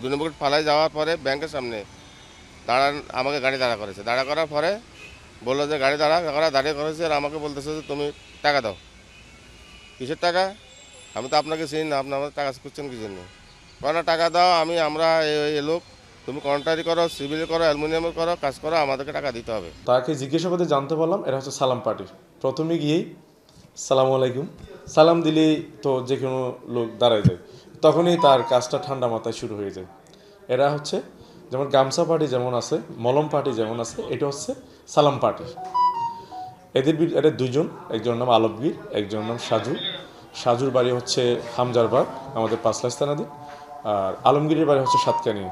2 নম্বর gate ফালায় যাওয়ার পরে ব্যাংকের সামনে আমাকে গাড়ি দাঁড়া করেছে। দাঁড়া করার পরে বললো যে গাড়ি দাঁড়িয়ে করেছে, আর আমাকে বলতেছে যে তুমি টাকা দাও। কিসের টাকা? আমি তো আপনাকে চিনি না, আপনি আমাদের টাকা খুঁজছেন কি জন্য? না টাকা দাও, আমরা এই লোক, তুমি কন্ট্রাক্টরি করো, সিভিল করো, অ্যালুমিনিয়ামের করো, কাজ করো, আমাদেরকে টাকা দিতে হবে। তাকে জিজ্ঞাসা করতে জানতে পারলাম এরা হচ্ছে সালাম পার্টি। প্রথমে গিয়েই সালাম আলাইকুম সালাম দিলেই তো যে কোনো লোক দাঁড়ায় যায়, তখনই তার কাজটা ঠান্ডা মাথায় শুরু হয়ে যায়। এরা হচ্ছে যেমন গামছা পার্টি যেমন আছে, মলম পার্টি যেমন আছে, এটা হচ্ছে সালাম পার্টি। এদের দুজন, একজনের নাম আলমগীর, একজনের নাম সাজু। সাজুর বাড়ি হচ্ছে হামজার বাগ, আমাদের পাঁচলাইশ থানাধীন। আর আলমগীরের বাড়ি হচ্ছে সাতকানিয়া।